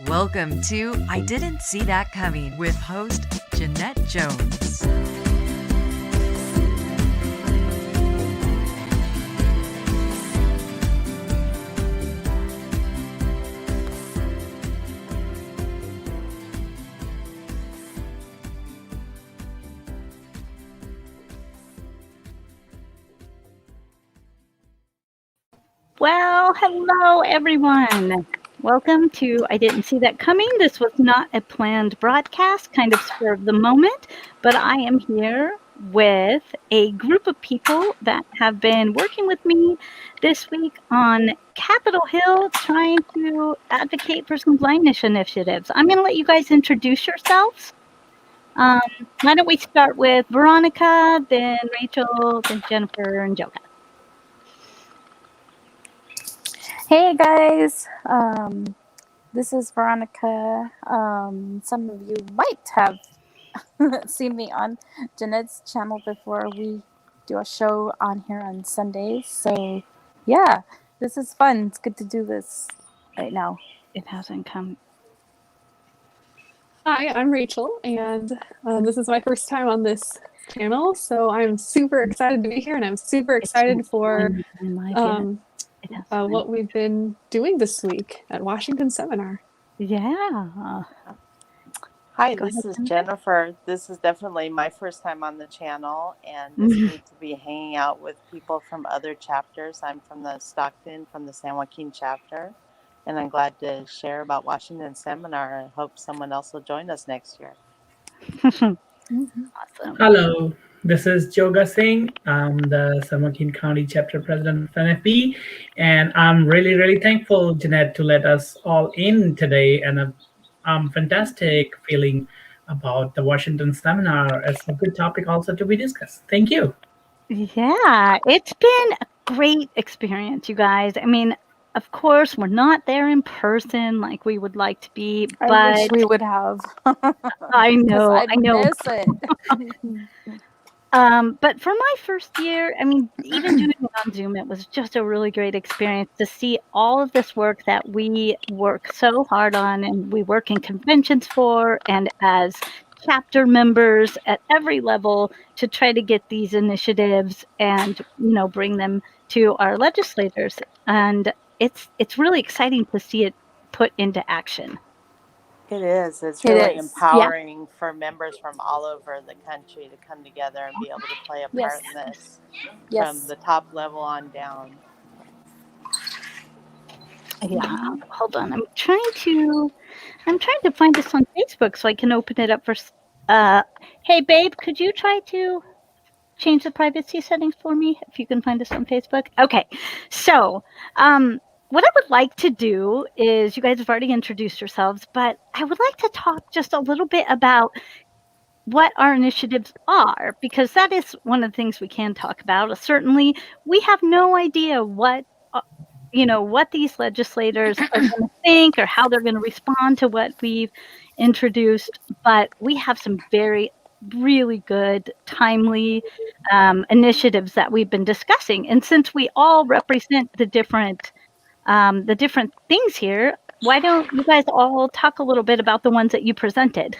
Welcome to I Didn't See That Coming with host Jeanette Jones. Well, hello everyone. Welcome to I Didn't See That Coming. This was not a planned broadcast, kind of spur of the moment, but I am here with a group of people that have been working with me this week on Capitol Hill trying to advocate for some blindness initiatives. I'm going to let you guys introduce yourselves. Why don't we start with Veronica, then Rachel, then Jennifer, and Joga. Hey guys, this is Veronica. Some of you might have seen me on Jeanette's channel before. We do a show on here on Sundays. So yeah, this is fun. It's good to do this right now. It hasn't come. Hi, I'm Rachel, and this is my first time on this channel, so I'm super excited to be here, and I'm super excited for what we've been doing this week at Washington Seminar. Yeah. Hi, this is Jennifer. This is definitely my first time on the channel, and it's great to be hanging out with people from other chapters. I'm from the Stockton, from the San Joaquin chapter, and I'm glad to share about Washington Seminar. I hope someone else will join us next year. Awesome. Hello, this is Joga Singh. I'm the San Joaquin County Chapter President of NFB, and I'm really thankful, Jeanette, to let us all in today, and I'm fantastic feeling about the Washington Seminar. It's a good topic also to be discussed. Thank you. Yeah, it's been a great experience, you guys. I mean, of course, we're not there in person like we would like to be, but I wish we would have. I know. Miss it. But for my first year, I mean, even doing it on Zoom, it was just a really great experience to see all of this work that we work so hard on and we work in conventions for and as chapter members at every level to try to get these initiatives and, bring them to our legislators. And it's really exciting to see it put into action. It is. It's really empowering for members from all over the country to come together and be able to play a part in this from the top level on down. Yeah, hold on. I'm trying to find this on Facebook so I can open it up for. Hey, babe, could you try to change the privacy settings for me if you can find us on Facebook? Okay, so what I would like to do is, you guys have already introduced yourselves, but I would like to talk just a little bit about what our initiatives are, because that is one of the things we can talk about. Certainly, we have no idea what these legislators are going to think or how they're going to respond to what we've introduced, but we have some really good, timely initiatives that we've been discussing. And since we all represent the different things here, why don't you guys all talk a little bit about the ones that you presented?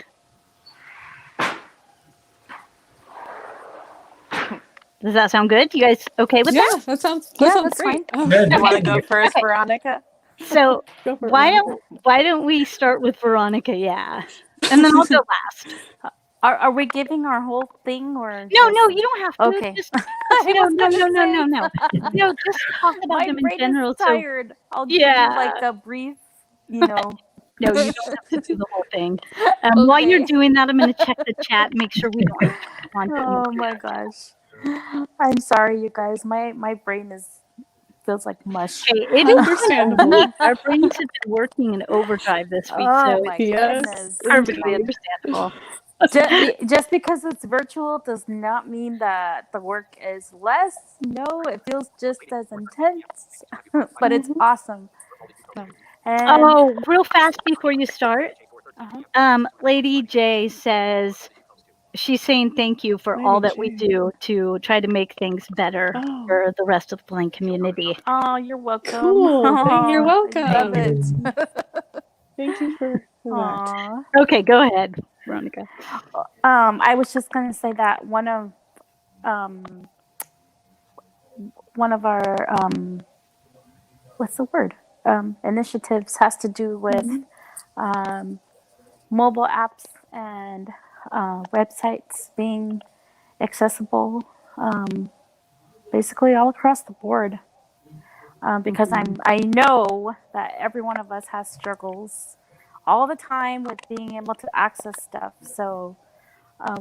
Does that sound good? You guys okay with that? That sounds great. You want to go first, Veronica? So why don't we start with Veronica? Yeah, and then I'll go last. Are we giving our whole thing or? No, you don't have to. Okay. No. No, just talk about them in general. Is tired. I'll give you like a brief, No, you don't have to do the whole thing. While you're doing that, I'm going to check the chat, make sure we don't have content. Oh my gosh. I'm sorry, you guys. My brain feels like mush. Okay, it is understandable. Our brains have been working in overdrive this week, so goodness. Perfectly understandable. Just because it's virtual does not mean that the work is less. No, it feels just as intense, but it's awesome. And real fast before you start, Lady J says she's saying thank you for all that we do to try to make things better for the rest of the blind community. Oh, you're welcome. Cool. You're welcome. I love it. Thank you for that. Aw. Okay, go ahead, Veronica. I was just going to say that one of our what's the word, initiatives has to do with mobile apps and websites being accessible, basically all across the board. Because I know that every one of us has struggles all the time with being able to access stuff. So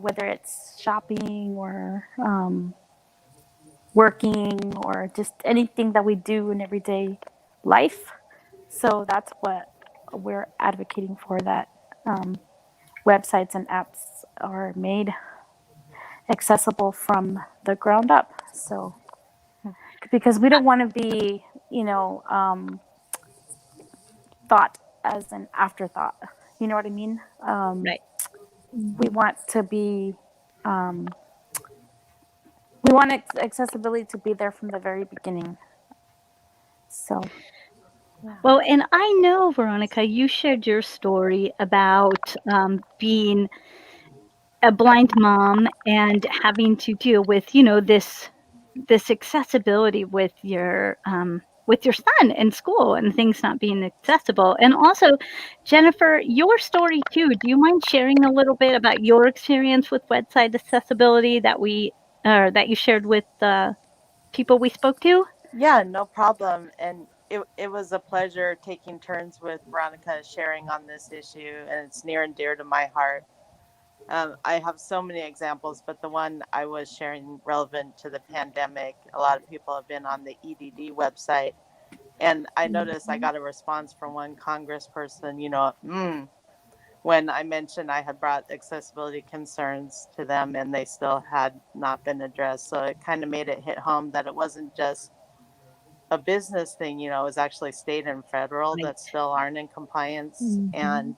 whether it's shopping or working or just anything that we do in everyday life. So that's what we're advocating for, that websites and apps are made accessible from the ground up. So, because we don't want to be, thought as an afterthought. You know what I mean? Right. We want to be, we want accessibility to be there from the very beginning. So. Well, and I know, Veronica, you shared your story about being a blind mom and having to deal with, this accessibility with your son in school and things not being accessible. And also, Jennifer, your story too. Do you mind sharing a little bit about your experience with website accessibility that you shared with the people we spoke to? Yeah, no problem. And it was a pleasure taking turns with Veronica sharing on this issue, and it's near and dear to my heart. I have so many examples, but the one I was sharing relevant to the pandemic, a lot of people have been on the EDD website. And I noticed I got a response from one congressperson, when I mentioned I had brought accessibility concerns to them and they still had not been addressed. So it kind of made it hit home that it wasn't just a business thing, it was actually state and federal Right. that still aren't in compliance. And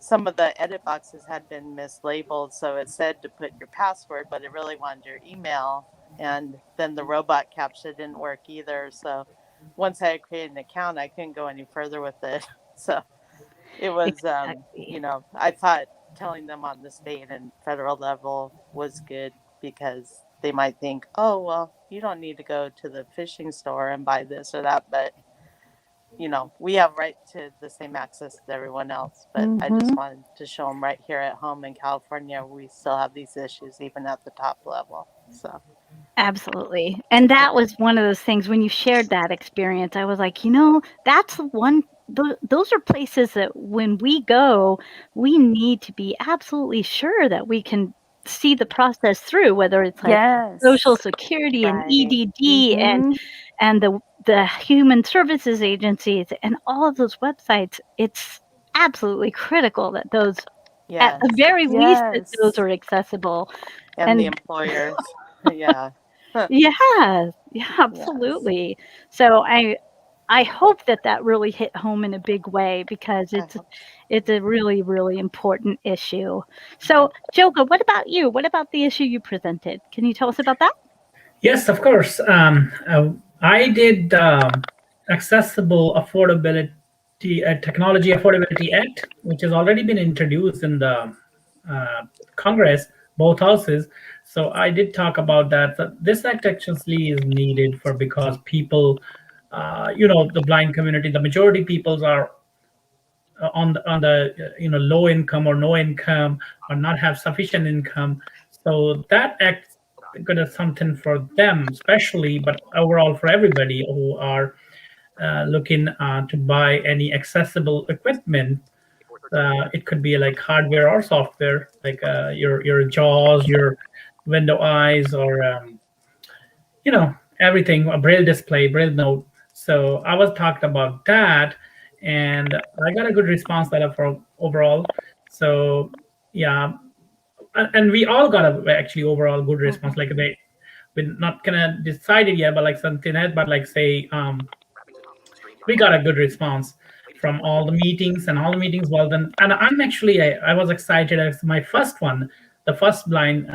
some of the edit boxes had been mislabeled. So it said to put your password, but it really wanted your email. And then the robot captcha didn't work either. So once I had created an account, I couldn't go any further with it. So it was, Exactly. I thought telling them on the state and federal level was good because they might think, oh, well, you don't need to go to the fishing store and buy this or that. But, we have right to the same access as everyone else. But I just wanted to show them right here at home in California, we still have these issues even at the top level. So. Absolutely. And that was one of those things when you shared that experience, I was like, that's the one, those are places that when we go, we need to be absolutely sure that we can see the process through, whether it's like Yes. Social Security and Right. EDD and the human services agencies and all of those websites. It's absolutely critical that those, at the Yes. very least, that Yes. those are accessible. And the employers. Yeah. Yeah, absolutely. So I hope that really hit home in a big way because it's a really, really important issue. So, Joga, what about you? What about the issue you presented? Can you tell us about that? Yes, of course. I did accessible affordability technology affordability act, which has already been introduced in the Congress, both houses. So I did talk about that. This act actually is needed for because people, the blind community, the majority peoples are on the low income or no income or not have sufficient income. So that act gonna something for them especially, but overall for everybody who are looking to buy any accessible equipment. It could be like hardware or software, like your jaws, your window eyes, or everything, a braille display, braille note. So I was talked about that, and I got a good response letter for overall. So yeah, and we all got a actually overall good response. Like we're not gonna decide it yet, but like something else, but like say we got a good response from all the meetings, and all the meetings well done. And I'm actually I was excited as my first one, the first blind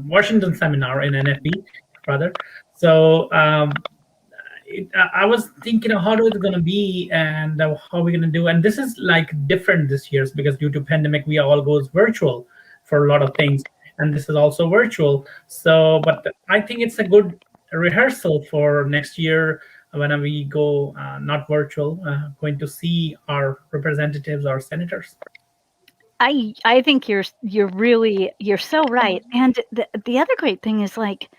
Washington seminar in NFB, rather. So I was thinking of how it's going to be and how we're going to do. And this is like different this year because due to pandemic, we all goes virtual for a lot of things. And this is also virtual. So, but I think it's a good rehearsal for next year when we go not virtual, going to see our representatives, our senators. I think you're so right. And the other great thing is like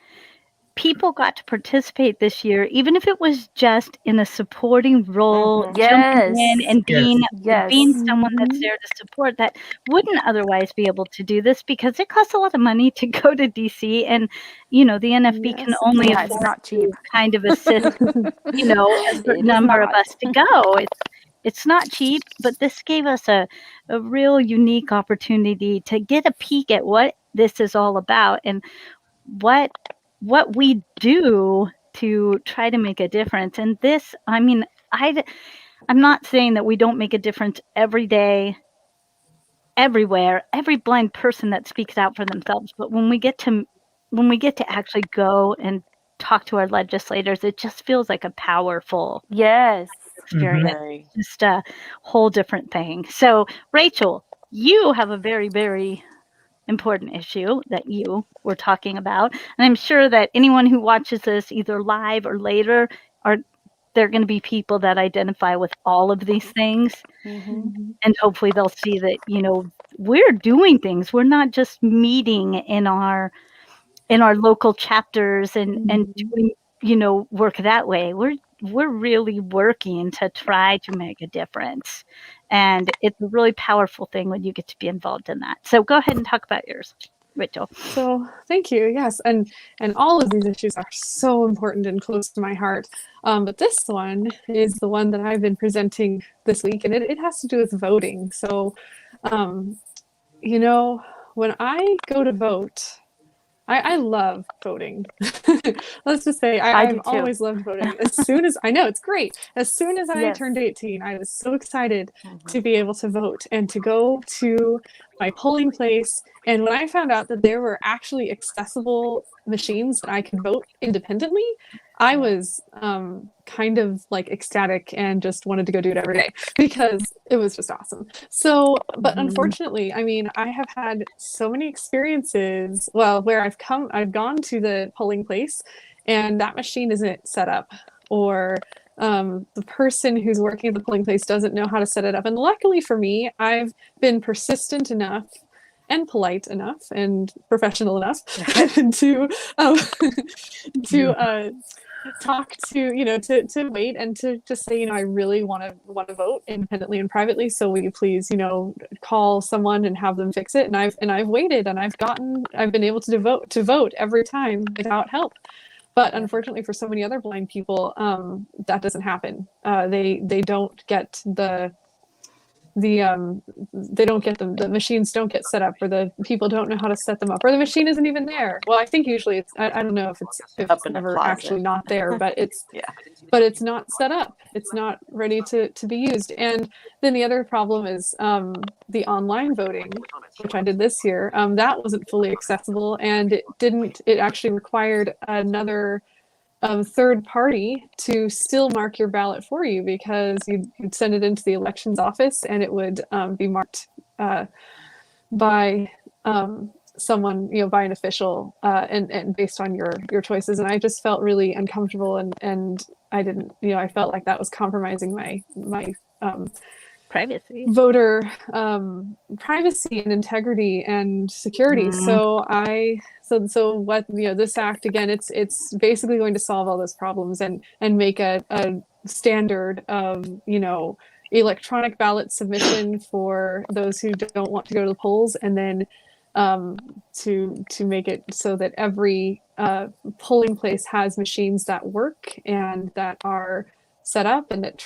people got to participate this year, even if it was just in a supporting role, jumping in Yes. and being Yes. someone that's there to support that wouldn't otherwise be able to do this because it costs a lot of money to go to DC, and the NFB can Yes, only Yeah, it's afford not cheap. to kind of assist a It certain is number of not. us to go. It's not cheap, but this gave us a real unique opportunity to get a peek at what this is all about and what we do to try to make a difference. And this, I mean, I'm not saying that we don't make a difference every day, everywhere, every blind person that speaks out for themselves. But when we get to actually go and talk to our legislators, it just feels like a powerful Yes. experience. Very. Just a whole different thing. So, Rachel, you have a very, very important issue that you were talking about. And I'm sure that anyone who watches this either live or later they're going to be people that identify with all of these things. And hopefully they'll see that, we're doing things. We're not just meeting in our local chapters and doing, work that way. We're really working to try to make a difference. And it's a really powerful thing when you get to be involved in that. So go ahead and talk about yours, Rachel. So thank you. Yes, and all of these issues are so important and close to my heart. But this one is the one that I've been presenting this week, and it has to do with voting. So, when I go to vote, I love voting. Let's just say I do I've too. always loved voting. As soon as I know it's great. As soon as I Yes. turned 18, I was so excited to be able to vote and to go to my polling place. And when I found out that there were actually accessible machines that I could vote independently, I was kind of like ecstatic and just wanted to go do it every day because it was just awesome. So, but unfortunately, I mean, I have had so many experiences, well, where I've gone to the polling place and that machine isn't set up, or the person who's working at the polling place doesn't know how to set it up. And luckily for me, I've been persistent enough and polite enough and professional enough to talk to wait and to just say, I really want to vote independently and privately. So will you please, call someone and have them fix it? And I've waited and I've been able to vote every time without help. But unfortunately for so many other blind people, that doesn't happen. They don't get the machines don't get set up, or the people don't know how to set them up, or the machine isn't even there. Well, I think usually I don't know if it's Up in a ever closet. actually not there, but it's Yeah. but it's not set up. It's not ready to be used. And then the other problem is the online voting, which I did this year. That wasn't fully accessible, and it actually required another third party to still mark your ballot for you, because you'd send it into the elections office and it would be marked by someone, by an official, and based on your choices. And I just felt really uncomfortable, and I didn't, I felt like that was compromising my Privacy. voter privacy and integrity and security. So what, this act, again, it's basically going to solve all those problems and make a standard of, electronic ballot submission for those who don't want to go to the polls, and then to make it so that every polling place has machines that work and that are set up, and that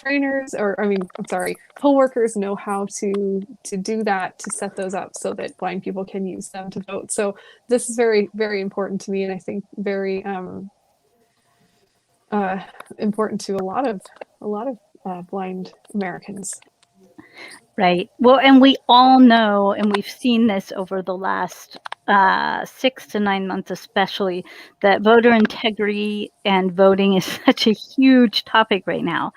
poll workers know how to do that, to set those up so that blind people can use them to vote. So this is very, very important to me, and I think very important to a lot of blind Americans. Right. Well, and we all know, and we've seen this over the last 6 to 9 months especially, that voter integrity and voting is such a huge topic right now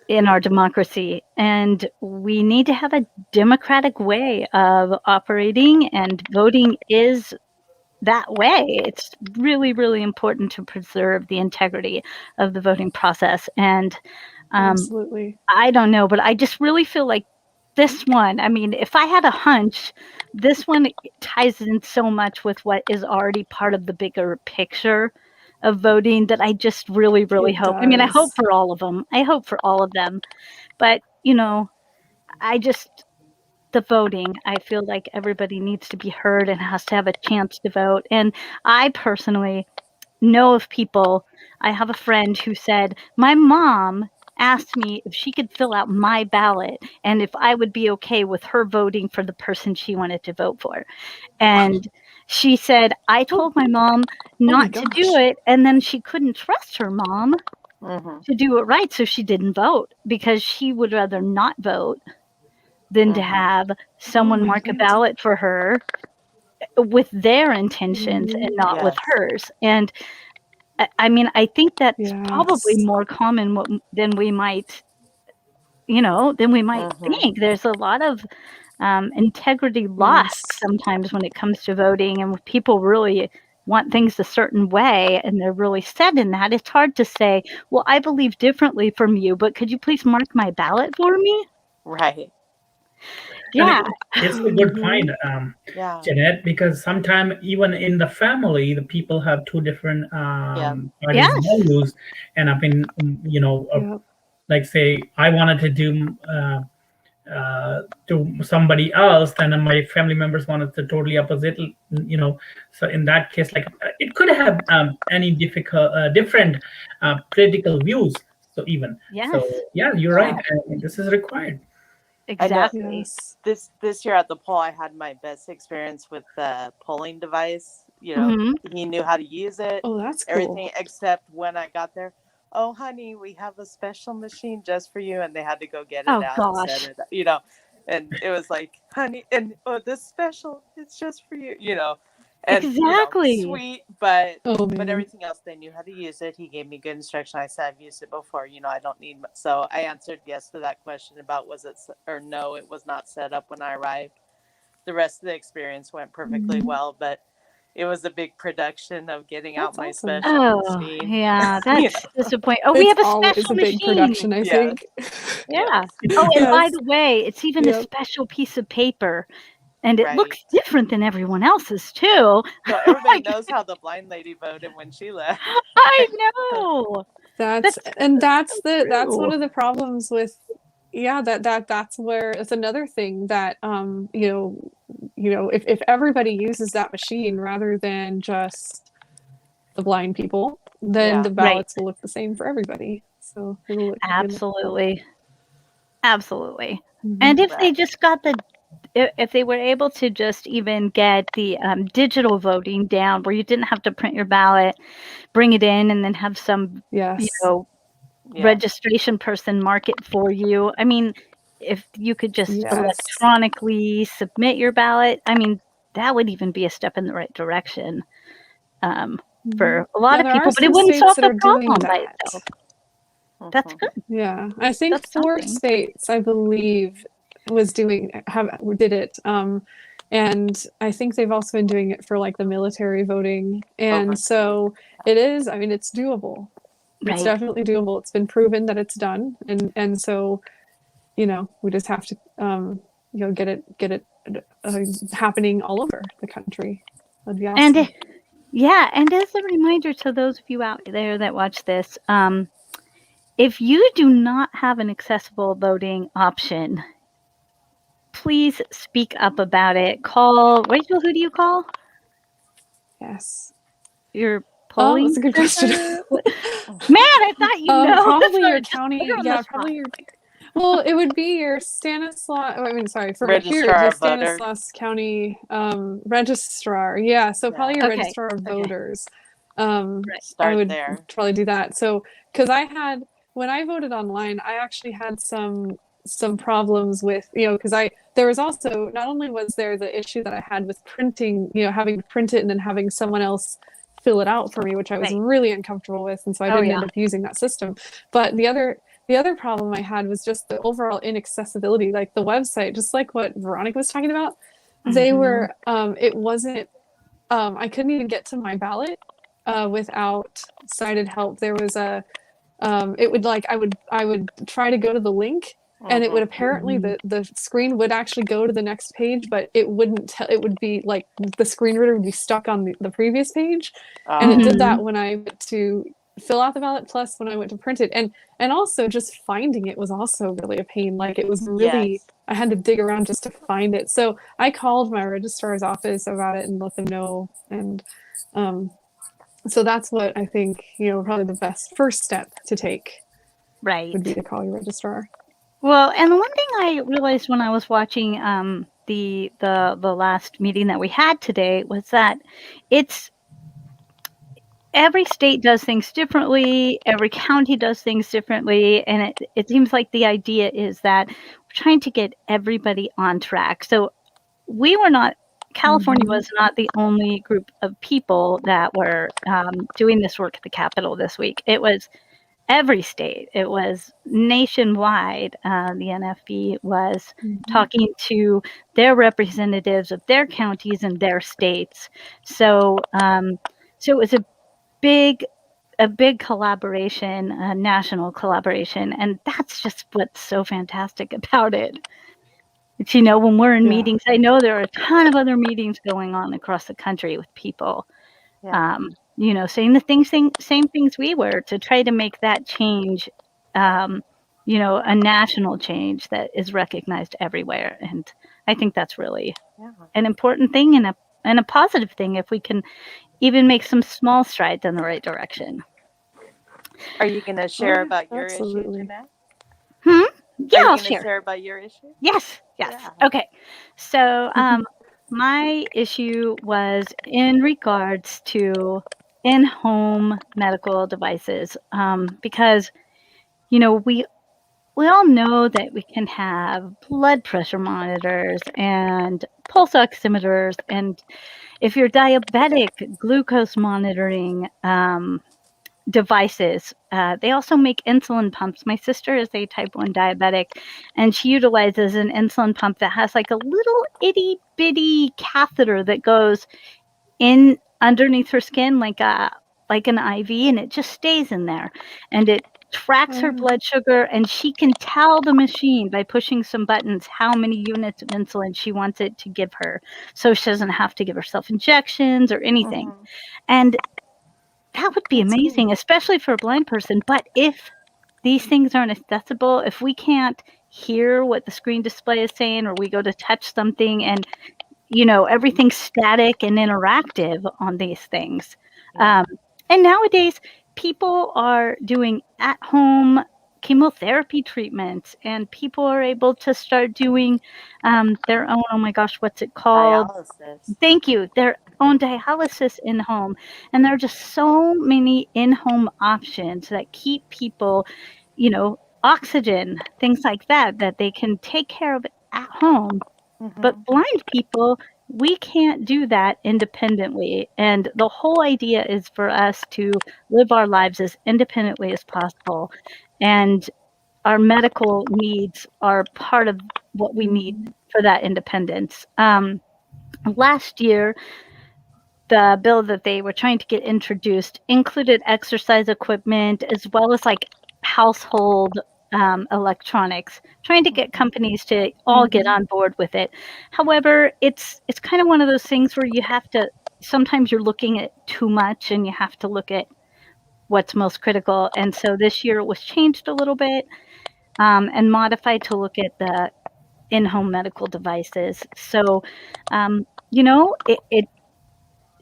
in our democracy. And we need to have a democratic way of operating, and voting is that way. It's really, really important to preserve the integrity of the voting process. And Absolutely. I don't know, but I just really feel like this one, I mean, if I had a hunch, this one ties in so much with what is already part of the bigger picture of voting that I just really, really hope. I mean, I hope for all of them. I hope for all of them. But, you know, the voting, I feel like everybody needs to be heard and has to have a chance to vote. And I personally know of people. I have a friend who said, my mom asked me if she could fill out my ballot and if I would be okay with her voting for the person she wanted to vote for. And she said, I told my mom not to do it, and then she couldn't trust her mom to do it right, so she didn't vote because she would rather not vote than to have someone mark a ballot for her with their intentions and not with hers. And I mean, I think that's probably more common than we might, think. There's a lot of integrity lost sometimes when it comes to voting, and people really want things a certain way and they're really set in that. It's hard to say, well, I believe differently from you, but could you please mark my ballot for me? Right. Yeah. It's a good point, Yeah. Jeanette, because sometimes even in the family, the people have two different parties' Yes. values. And I've been, like say, I wanted to do to somebody else, then my family members wanted the totally opposite. So in that case, like it could have any different political views. So yeah, you're right. This is required. Exactly. I know this year at the poll, I had my best experience with the polling device. He knew how to use it. Oh, that's cool. Everything except when I got there. Oh, honey, we have a special machine just for you, and they had to go get it out and set it. And it was like, honey, and this special, it's just for you. And exactly. Sweet, but everything else they knew how to use it. He gave me good instruction. I said I've used it before. I don't need. So I answered yes to that question about was it or no. It was not set up when I arrived. The rest of the experience went perfectly well, but it was a big production of getting out my special machine. Yeah, that's disappointing. Oh, we have a special big machine. Production, I think. Yeah. Oh, and by the way, it's even a special piece of paper. And it looks different than everyone else's too. So everybody knows how the blind lady voted when she left. I know. That's one of the problems with that's another thing that if everybody uses that machine rather than just the blind people, then the ballots will look the same for everybody. So it'll look absolutely. And if they just got if they were able to just even get the digital voting down where you didn't have to print your ballot, bring it in, and then have some registration person mark it for you. I mean, if you could just electronically submit your ballot, I mean, that would even be a step in the right direction for a lot of people, but it wouldn't solve the problem by itself. That's good. Yeah, I think 4 states, I believe, did it. And I think they've also been doing it for like the military voting. And so it is, I mean, it's doable. It's definitely doable. It's been proven that it's done. And so, we just have to, get it happening all over the country. That'd be awesome. And as a reminder to those of you out there that watch this, if you do not have an accessible voting option, please speak up about it. Call Rachel. Who do you call? Yes. Your polling. That's a good question. Man, I thought you know. Probably your county. Yeah, probably your. Well, it would be your Stanislaus. For here, the Stanislaus County registrar. Yeah, so probably your registrar of voters. I would probably do that. So, because when I voted online, I actually had some some problems with, because there was also, not only was there the issue that I had with printing, having to print it and then having someone else fill it out for me, which I was really uncomfortable with, and so I didn't end up using that system. But the other problem I had was just the overall inaccessibility. Like the website, just like what Veronica was talking about, they were it wasn't I couldn't even get to my ballot without sighted help. There was a it would like I would try to go to the link, and it would apparently the screen would actually go to the next page, but it wouldn't it would be like the screen reader would be stuck on the previous page. And it did that when I went to fill out the ballot, plus when I went to print it. And also just finding it was also really a pain. Like it was really I had to dig around just to find it. So I called my registrar's office about it and let them know. And so that's what I think, probably the best first step to take would be to call your registrar. Well, and the one thing I realized when I was watching the last meeting that we had today was that every state does things differently, every county does things differently, and it seems like the idea is that we're trying to get everybody on track. So California was not the only group of people that were doing this work at the Capitol this week. It was every state. It was nationwide. The NFB was talking to their representatives of their counties and their states. So it was a big collaboration, a national collaboration, and that's just what's so fantastic about it. It's, when we're in meetings, I know there are a ton of other meetings going on across the country with people, saying the same things we were, to try to make that change, a national change that is recognized everywhere. And I think that's really an important thing and a positive thing if we can even make some small strides in the right direction. Are you going to share about your issue, Jeanette? Yeah, I'll share. Share about your issue? Yes. Yeah. Okay. So my issue was in regards to in-home medical devices, because we all know that we can have blood pressure monitors and pulse oximeters, and if you're diabetic, glucose monitoring devices. They also make insulin pumps. My sister is a type 1 diabetic, and she utilizes an insulin pump that has like a little itty bitty catheter that goes in underneath her skin like an IV, and it just stays in there, and it tracks her blood sugar, and she can tell the machine by pushing some buttons how many units of insulin she wants it to give her, so she doesn't have to give herself injections or anything. And that would be amazing, especially for a blind person. But if these things aren't accessible, if we can't hear what the screen display is saying, or we go to touch something and, everything's static and interactive on these things. And nowadays, people are doing at-home chemotherapy treatments, and people are able to start doing their own, oh my gosh, what's it called? Dialysis. Thank you. Their own dialysis in home. And there are just so many in-home options that keep people, oxygen, things like that they can take care of at home. But blind people, we can't do that independently. And the whole idea is for us to live our lives as independently as possible. And our medical needs are part of what we need for that independence. Last year, the bill that they were trying to get introduced included exercise equipment as well as like household electronics, trying to get companies to all get on board with it. However, it's kind of one of those things where you have to, sometimes you're looking at too much and you have to look at what's most critical. And so this year it was changed a little bit and modified to look at the in-home medical devices. So,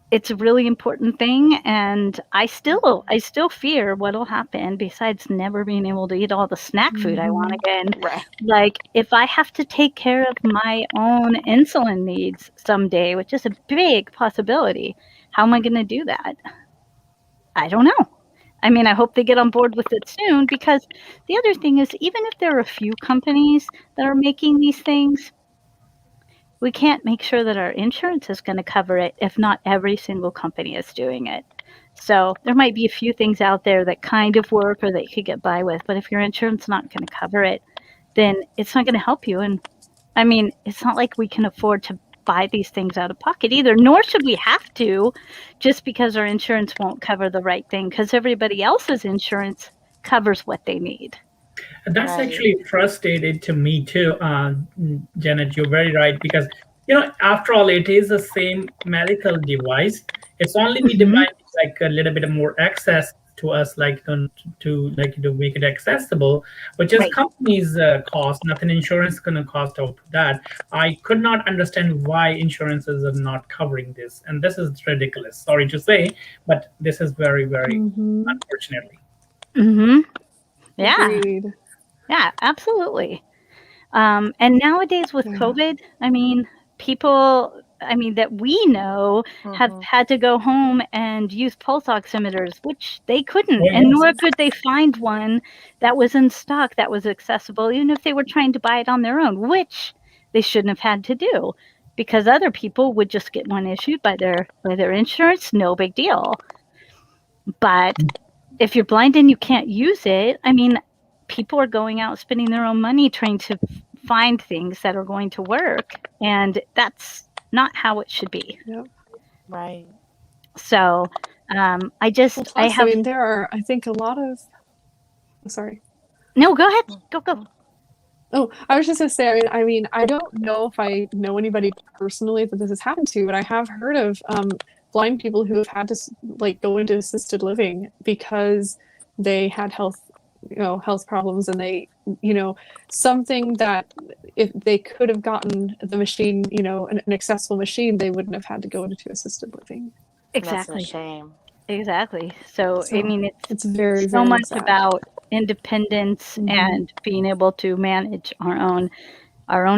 it's a really important thing, and I still fear what'll happen besides never being able to eat all the snack food I want again. Right. Like if I have to take care of my own insulin needs someday, which is a big possibility, how am I going to do that? I don't know. I mean, I hope they get on board with it soon, because the other thing is, even if there are a few companies that are making these things, we can't make sure that our insurance is going to cover it if not every single company is doing it. So there might be a few things out there that kind of work or that you could get by with, but if your insurance not going to cover it, then it's not going to help you. And I mean, it's not like we can afford to buy these things out of pocket either, nor should we have to, just because our insurance won't cover the right thing, because everybody else's insurance covers what they need. That's actually frustrated to me too, Janet. You're very right, because after all, it is the same medical device. It's only the device like a little bit more access to us, like to make it accessible, which is Right. companies' cost. Nothing insurance gonna cost of that. I could not understand why insurances are not covering this, and this is ridiculous. Sorry to say, but this is very, very unfortunately. Yeah. Agreed. Yeah, absolutely. And nowadays with COVID, I mean, people, that we know have had to go home and use pulse oximeters, which they couldn't, Oh, and yes. nor could they find one that was in stock, that was accessible, even if they were trying to buy it on their own, which they shouldn't have had to do, because other people would just get one issued by their insurance, no big deal. But if you're blind and you can't use it, I mean, people are going out spending their own money trying to find things that are going to work, and that's not how it should be. Yep. Right. So I mean, there are, I think, a lot of. Sorry. No, go ahead. Go. Oh, I was just gonna say. I mean, I don't know if I know anybody personally that this has happened to, but I have heard of blind people who have had to go into assisted living because they had health problems, and they, something that if they could have gotten the machine, an accessible machine, they wouldn't have had to go into assisted living. Exactly. That's a shame. Exactly. So I mean, it's very, so very much sad. about independence and being able to manage our own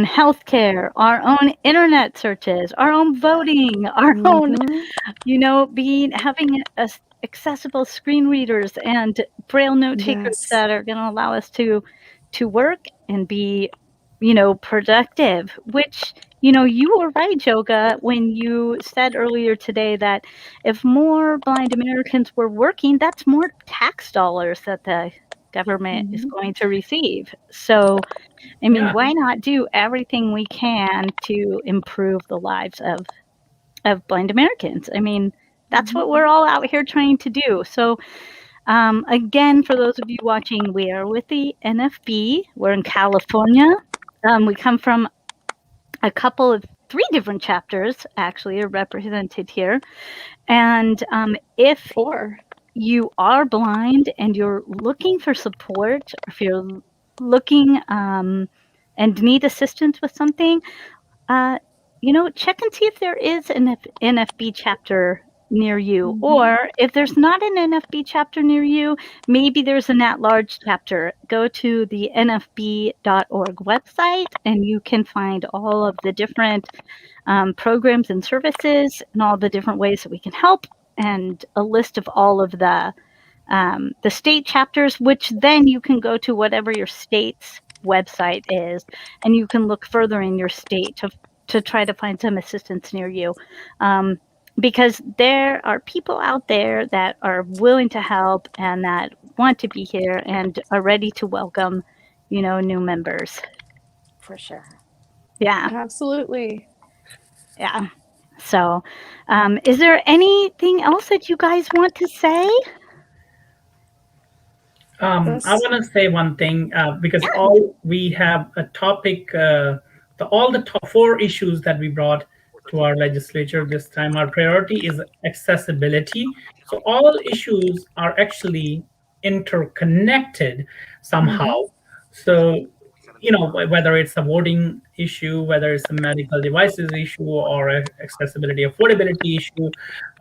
healthcare, our own internet searches, our own voting, our own, having accessible screen readers and braille note takers that are going to allow us to work and be, productive, which, you were right, Yoga, when you said earlier today that if more blind Americans were working, that's more tax dollars that the government is going to receive. So, I mean, why not do everything we can to improve the lives of blind Americans? I mean, that's what we're all out here trying to do. So, again, for those of you watching, we are with the NFB. We're in California. We come from three different chapters, actually, are represented here. And if you are blind and you're looking for support, if you're looking and need assistance with something, check and see if there is an NFB chapter near you, or if there's not an NFB chapter near you, maybe there's an at-large chapter. Go to the nfb.org website and you can find all of the different programs and services and all the different ways that we can help, and a list of all of the state chapters, which then you can go to whatever your state's website is, and you can look further in your state to try to find some assistance near you. Because there are people out there that are willing to help and that want to be here and are ready to welcome, new members. For sure. Yeah. Absolutely. Yeah. So, is there anything else that you guys want to say? I want to say one thing, because we have a topic, all the top 4 issues that we brought to our legislature this time. Our priority is accessibility. So all issues are actually interconnected somehow. So, whether it's a voting issue, whether it's a medical devices issue, or accessibility, affordability issue,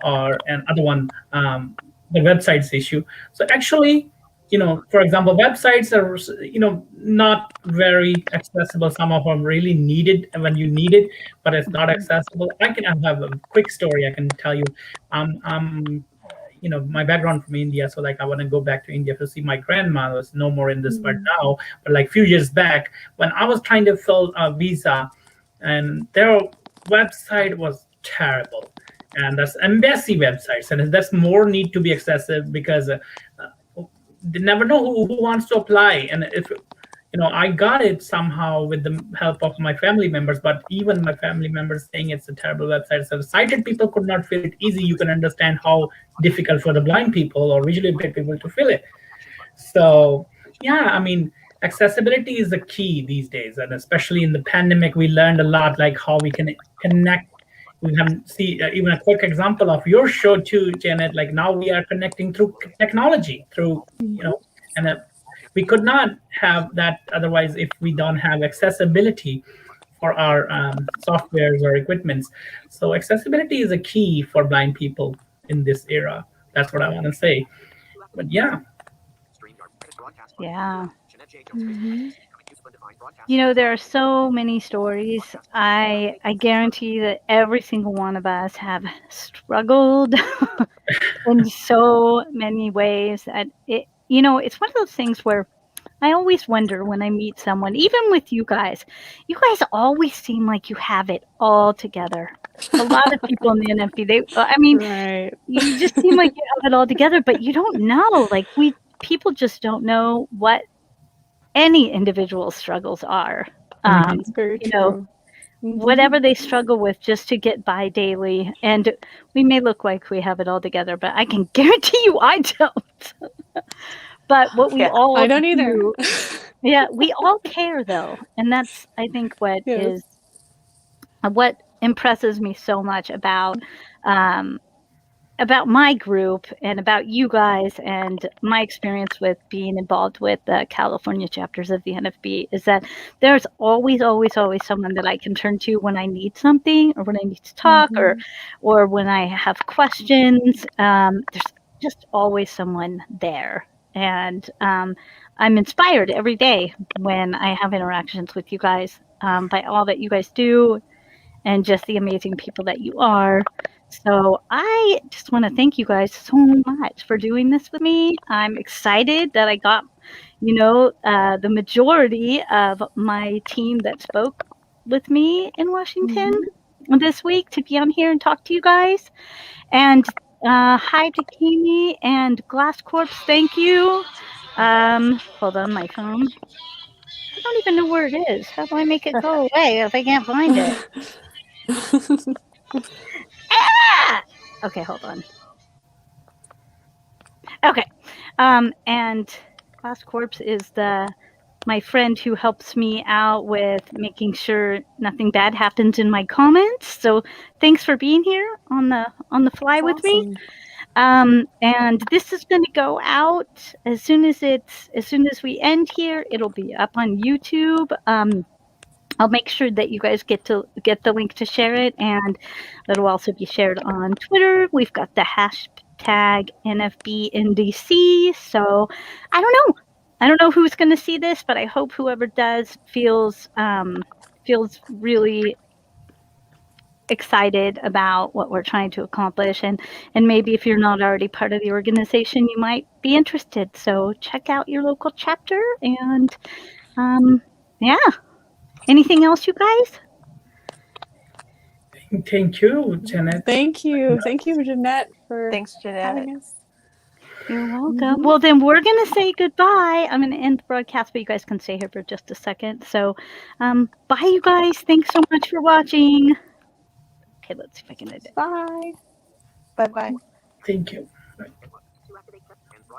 or another one, the websites issue. So actually, for example, websites are, not very accessible. Some of them really needed when you need it, but it's not accessible. I have a quick story I can tell you. my background from India, so like I want to go back to India to see my grandma who's no more in this world now. But like few years back, when I was trying to fill a visa, and their website was terrible, and that's embassy websites, and that's more need to be excessive because they never know who wants to apply, and if I got it somehow with the help of my family members, but even my family members saying it's a terrible website. So sighted people could not fill it easy. You can understand how difficult for the blind people or visually impaired people to fill it. So yeah, I mean, accessibility is the key these days, and especially in the pandemic, we learned a lot, like how we can connect. We can see even a quick example of your show too, Janet. Like now we are connecting through technology, through and we could not have that otherwise if we don't have accessibility for our softwares or equipments. So accessibility is a key for blind people in this era. That's what I want to say. But yeah. Yeah. There are so many stories. I guarantee that every single one of us have struggled in so many ways. And it's one of those things where I always wonder when I meet someone, even with you guys always seem like you have it all together. A lot of people in the NFB, Right. you just seem like you have it all together, but you don't know. Like people just don't know what any individual's struggles are. It's very true. Whatever they struggle with just to get by daily. And we may look like we have it all together, but I can guarantee you I don't. But what we all I don't either. Yeah, we all care though. And that's, I think, what is what impresses me so much about my group and about you guys and my experience with being involved with the California chapters of the NFB is that there's always, always, always someone that I can turn to when I need something or when I need to talk or when I have questions. There's just always someone there. And I'm inspired every day when I have interactions with you guys by all that you guys do and just the amazing people that you are. So I just want to thank you guys so much for doing this with me. I'm excited that I got, the majority of my team that spoke with me in Washington this week to be on here and talk to you guys. And hi to Kimi and Glass Corpse. Thank you. Hold on, my phone. I don't even know where it is. How do I make it go away if I can't find it? Okay, hold on. Okay. And Glass Corpse is my friend who helps me out with making sure nothing bad happens in my comments. So thanks for being here on the fly with me. And this is going to go out as soon as we end here. It'll be up on YouTube. I'll make sure that you guys get the link to share it, and it'll also be shared on Twitter. We've got the hashtag NFBNDC. So I don't know who's going to see this, but I hope whoever does feels really excited about what we're trying to accomplish, and maybe if you're not already part of the organization, you might be interested. So check out your local chapter, and yeah. Anything else, you guys? Thank you, Janet. Thank you, Jeanette, for having us. You're welcome. Well, then we're going to say goodbye. I'm going to end the broadcast, but you guys can stay here for just a second. So, bye, you guys. Thanks so much for watching. Okay, let's see if I can edit. Bye. Bye-bye. Thank you. Bye.